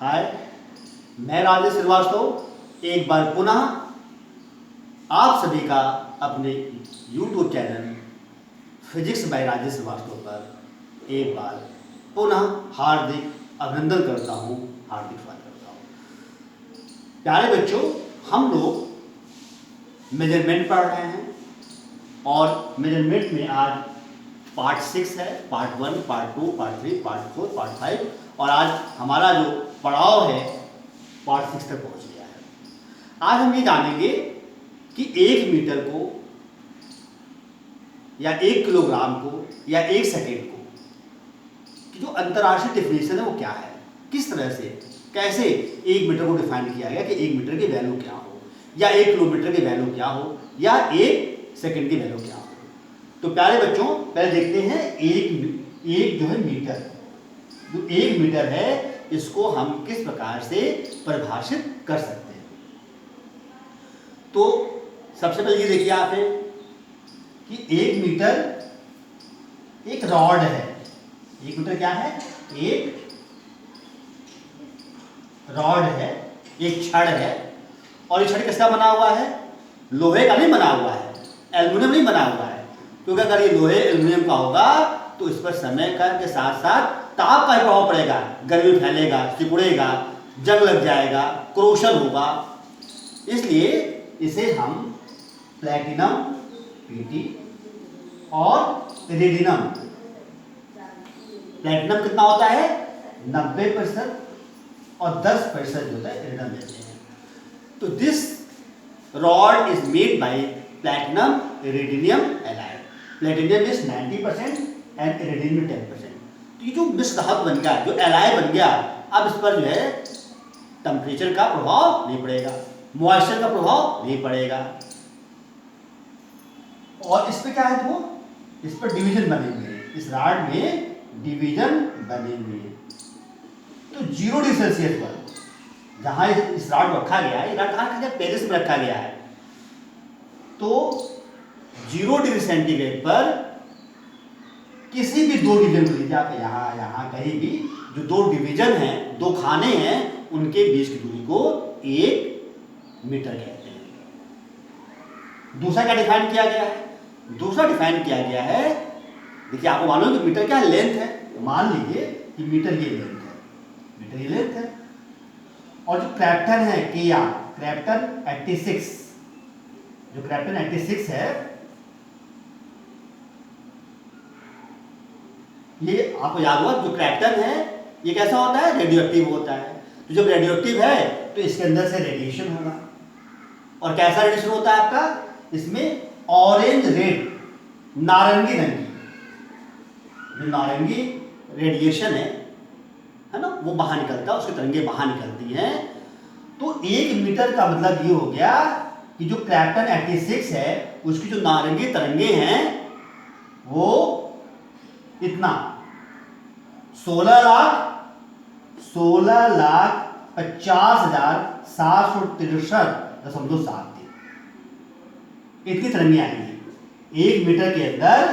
हाय, मैं राजेश श्रीवास्तव एक बार पुनः आप सभी का अपने YouTube channel physics by Rajesh Srivastava पर एक बार पुनः हार्दिक अभिनंदन करता हूँ, हार्दिक स्वागत करता हूँ। प्यारे बच्चों, हम लोग मेजरमेंट पढ़ रहे हैं और मेजरमेंट में आज पार्ट 6 है, part 1, part 2, part 3, part 4, part 5 और आज हमारा जो पड़ाव है पार्ट 6 तक पहुंच गया है। आज हम ये जानेंगे कि 1 मीटर को या 1 किलोग्राम को या 1 सेकेंड को कि जो अंतर्राष्ट्रीय डेफिनेशन है वो क्या है, किस तरह से कैसे 1 मीटर को डिफाइन किया गया कि 1 मीटर की वैल्यू क्या हो या 1 किलोमीटर की वैल्यू क्या हो या 1 सेकेंड की वैल्यू क्या हो। तो प्यारे बच्चों, पहले देखते हैं एक जो है मीटर, जो 1 मीटर है इसको हम किस प्रकार से परिभाषित कर सकते हैं। तो सबसे पहले ये देखिए आप कि 1 मीटर एक रॉड है। 1 मीटर क्या है? एक रॉड है, एक छड़ है। और ये छड़ किसका बना हुआ है? लोहे का नहीं बना हुआ है, एल्युमिनियम नहीं बना हुआ है, क्योंकि अगर ये लोहे एल्युमिनियम का होगा तो इस पर समय के साथ साथ ताप का प्रभाव पड़ेगा, गर्मी फैलेगा, सिकुड़ेगा, जंग लग जाएगा, क्रोशन होगा। इसलिए इसे हम प्लैटिनम पीटी और इरिडियम, प्लैटिनम कितना होता है? 90% और 10% होता है इरिडियम लेते हैं। तो this rod is made by platinum iridium allied. Platinum is 90% and iridium 10%। तो ये जो मिश्र धातु बन गया, जो एलाय बन गया, अब इस पर जो है टेम्परेचर का प्रभाव नहीं पड़ेगा, मॉइस्चर का प्रभाव नहीं पड़ेगा। और इस पे क्या है? देखो, इस पर डिवीजन बने हुए हैं, इस रॉड में डिवीजन बने हुए हैं। तो 0 डिग्री सेल्सियस पर जहां इस रॉड को रखा गया है, ये रॉड कहाँ पेरिस में रखा गया है, तो 0 डिग्री सेंटीग्रेड पर किसी भी 2 डिवीजन को लीजिए आप, यहाँ कहीं भी जो 2 डिवीजन हैं, 2 खाने हैं, उनके बीच की दूरी को 1 मीटर कहते हैं। दूसरा क्या डिफाइन किया गया है? दूसरा डिफाइन किया गया है, देखिए आपको मालूम है कि मीटर क्या लेंथ है। मान लीजिए कि मीटर ये लेंथ है, मीटर ये लेंथ है। और जो क्रेप्टन है क्रेप्टन 86, जो क्रेप्टन 86 है, ये आपको याद हुआ, जो क्रेप्टन है ये कैसा होता है? रेडियो एक्टिव होता है। तो जब रेडियो एक्टिव है तो इसके अंदर से रेडिएशन होगा। और कैसा रेडिएशन होता है आपका? इसमें ऑरेंज रेड, नारंगी रंग की जो नारंगी रेडिएशन है ना, वो बाहर निकलता है, उसकी तरंगे बाहर निकलती हैं। तो 1 मीटर का मतलब ये हो गया कि जो क्रेप्टन 86 है उसकी जो नारंगी तरंगे हैं वो इतना 16,50,763.73 इतनी तरंगे आएंगी 1 मीटर के अंदर।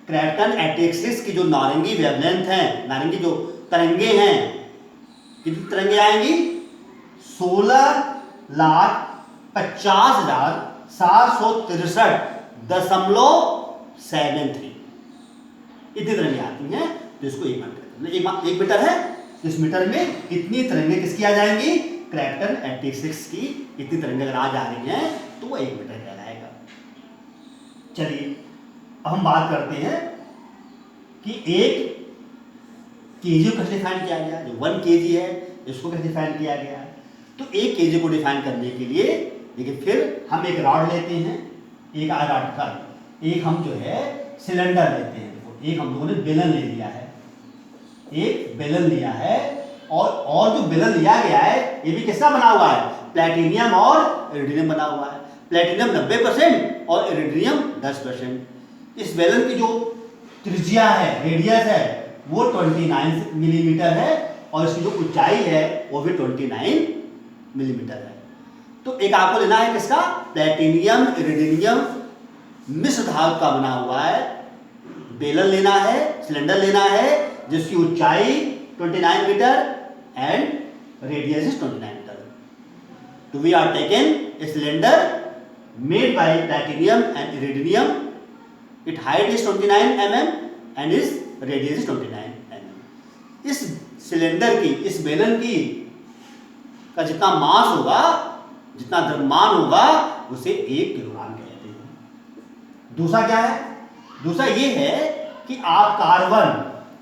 क्रेप्टन 86 की जो नारंगी वेवलेंथ है, नारंगी जो तरंगे हैं, कितनी तरंगे आएंगी? 16,50,763.73 इतनी तरंगे आती हैं। तो इसको 1 मीटर, 1 मीटर है, इस मीटर में इतनी तरंगे किसकी आ जाएंगी? क्रेप्टन 86 की इतनी तरंगे अगर आ जा रही हैं तो वो 1 मीटर कहलाएगा। चलिए अब हम बात करते हैं कि 1 केजी को कैसे डिफाइन किया गया, जो 1 केजी है इसको कैसे डिफाइन किया गया। तो 1 केजी को डिफाइन करने के लिए देखिए, फिर हम एक रॉड लेते हैं, एक रॉड का एक हम जो है सिलेंडर लेते हैं। एक हम लोगों ने बेलन ले लिया है, एक बेलन लिया है, और जो बेलन लिया गया है ये भी किसका बना हुआ है? प्लैटिनियम और इरिडियम बना हुआ है। प्लैटिनियम 90% और इरिडियम 10%। इस बेलन की जो त्रिज्या है, रेडियस है, वो 29 मिलीमीटर है और इसकी जो ऊंचाई है वो भी 29 मिलीमीटर है। तो एक आपको लेना है किसका? प्लैटिनियम इरिडियम मिश्र धातु का बना हुआ है बेलन लेना है, सिलेंडर लेना है, जिसकी ऊंचाई 29 metre and radius is 29 meter. So we are taken a cylinder made by platinum and iridium. Its height is 29 mm and its radius is 29 mm. इस सिलेंडर की, इस बेलन की का जितना मास होगा, जितना द्रव्यमान होगा, उसे 1 किलोग्राम कहते हैं। दूसरा क्या है? दूसरा ये है कि आप कार्बन,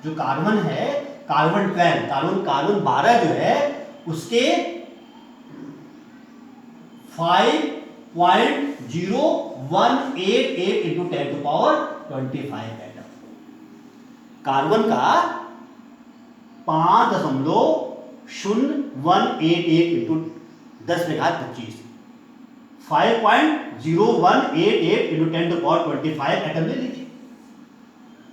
जो कार्बन है, कार्बन 12 जो है उसके 5.0188 इंटू 10⁻25 एटम। कार्बन का 5.0188 इंटू 10⁻25 5.0188 इंटू 10⁻25 एटम ले लीजिए।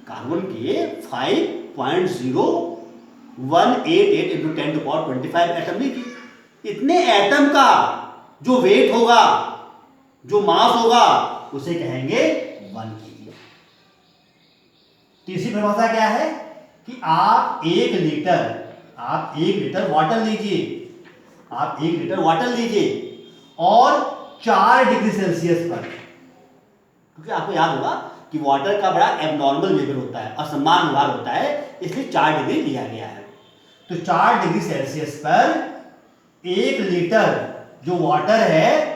कार्बन के 5.0188 इंटू 10⁻25 एटम लीजिए। इतने एटम का जो वेट होगा, जो मास होगा, उसे कहेंगे 1 kg। तीसरी परिभाषा क्या है कि आप 1 लीटर वाटर लीजिए, आप 1 लीटर वाटर लीजिए और 4 डिग्री सेल्सियस पर, क्योंकि आपको याद होगा कि वाटर का बड़ा एबनॉर्मल लेवल होता है, असमान व्यवहार होता है, इसलिए 4 डिग्री लिया गया है। तो 4 डिग्री सेल्सियस पर 1 लीटर जो वाटर है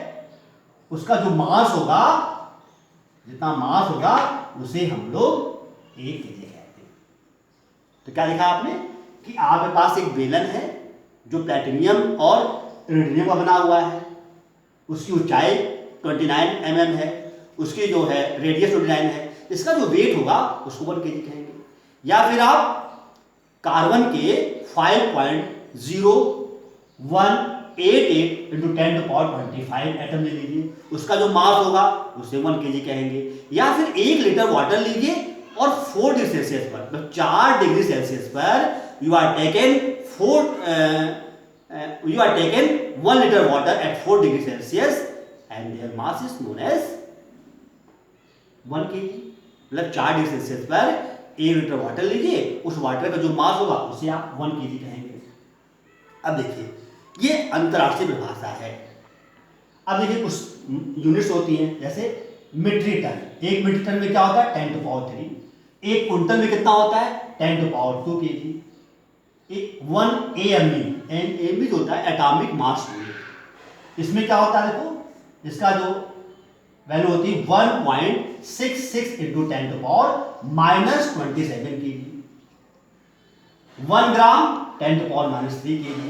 उसका जो मास होगा, जितना मास होगा, उसे हम लोग 1 kg कहते हैं। तो क्या देखा आपने कि आपके पास एक बेलन है जो प्लैटिनियम और इरिडियम का बना हुआ है, उसकी ऊंचाई 29 mm है, उसकी जो है रेडियस 29 है, इसका जो वेट होगा उसको 1 kg कहेंगे। या फिर आप कार्बन के 5.0188 इंटू 10⁻25 एटम ले लीजिए, उसका जो मास होगा उसे 1 kg कहेंगे। या फिर 1 लीटर वाटर लीजिए और 4 डिग्री सेल्सियस पर, मतलब 4 डिग्री सेल्सियस पर you are taken 1 litre water at 4 degree Celsius and their mass is known as 1 kg। मतलब 4 डिग्री सेल्सियस पर 1 लीटर वाटर लीजिए, उस वाटर का जो मास होगा उसे आप 1 kg कहेंगे। अब देखिए, ये अंतरराष्ट्रीय परिभाषा है। अब देखिए कुछ यूनिट्स होती हैं, जैसे मीट्रिक टन। 1 मीट्रिक टन में क्या होता है? 10⁻3। 1 क्विंटल में कितना होता है? 10⁻2 kg। 1 AME जो होता है एटॉमिक मास यूनिट, इसमें क्या होता है? देखो, इसका जो वैल्यू होती है 1.66 इंटू 10⁻⁻27 kg। 1 ग्राम 10⁻³ kg,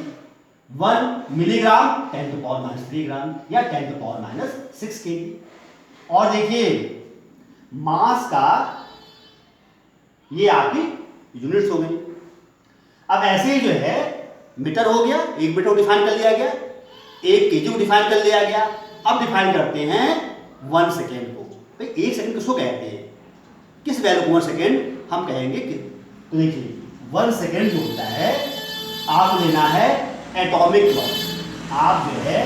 1 मिलीग्राम 10⁻³ ग्राम या 10⁻6 kg। और देखिए मास का ये आपकी यूनिट्स हो गई। अब ऐसे ही जो है मीटर हो गया, 1 मीटर को डिफाइन कर लिया गया, 1 kg को डिफाइन कर लिया गया। अब डिफाइन करते हैं 1 सेकेंड को। भाई 1 सेकेंड किसको कहते हैं? किस वैल्यू को 1 सेकेंड हम कहेंगे कि? तो देखिए 1 सेकेंड जो होता है, आप लेना है एटॉमिक क्लॉक। आप जो है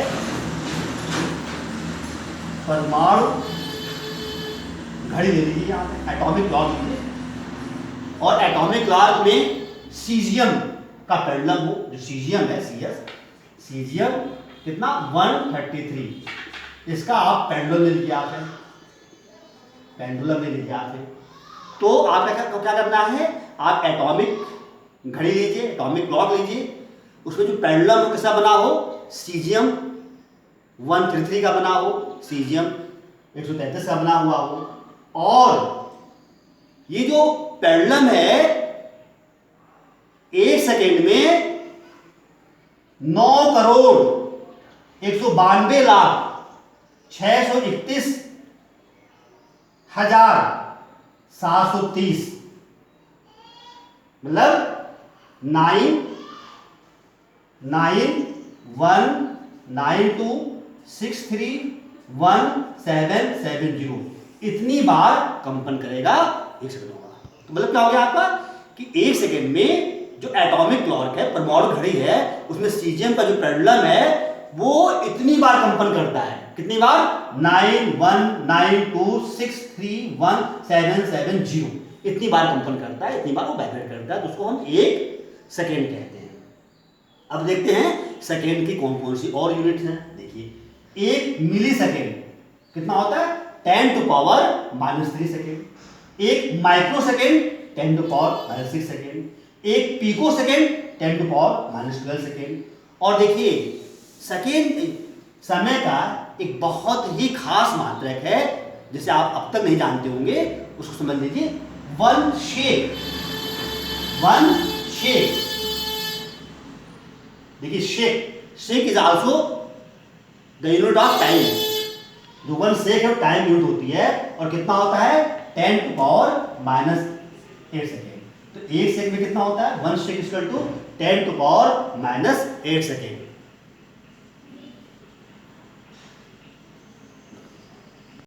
परमाणु घड़ी ले लीजिए, यहाँ पे एटॉमिक क्लॉक लीजिए और एटॉमिक क्लॉक में सीजियम का पेंडुलम हो, जो सीजियम है सीजियम कितना 133, इसका आप पेंडुलम ले लीजिए, तो आपका क्या करना है? आप एटॉमिक घड़ी लीजिए, एटॉमिक क्लॉक लीजिए, उसमें जो पेंडुलम किसका बना हो? सीजियम 133 का बना हो, सीजियम 133 का बना हुआ हो, और ये जो पेंडुलम है 1 सेकेंड में 9,61,631,730 मतलब 99192631770 इतनी बार कंपन करेगा 1 सेकंड होगा। तो मतलब क्या हो गया आपका कि 1 सेकंड में जो एटॉमिक क्लॉक है, परमाणु घड़ी है, उसमें सीजियम का जो पेंडुलम है वो इतनी बार कंपन करता है। कितनी बार? 91926311770 इतनी बार कंपन करता है, इतनी बार वो वाइब्रेट करता है। तो उसको हम 1 सेकेंड कहते हैं। अब देखते हैं सेकेंड की कौन कौन सी और यूनिट्स हैं। देखिए 1 मिली सेकेंड कितना होता है 10⁻³ second. 1 micro second 10⁻⁶ second. 1 pico second 10⁻⁻12 second. और देखिए सेकेंड समय का एक बहुत ही खास मात्रक है जिसे आप अब तक नहीं जानते होंगे, उसको समझ लीजिए। One shake. देखिए shake is also the unit of time. जो वन शेक है टाइम यूनिट होती है और कितना होता है 10⁻⁸ सेकेंड। तो एक शेक में कितना होता है 1 शेक इक्वल टू 10⁻⁸ सेकेंड।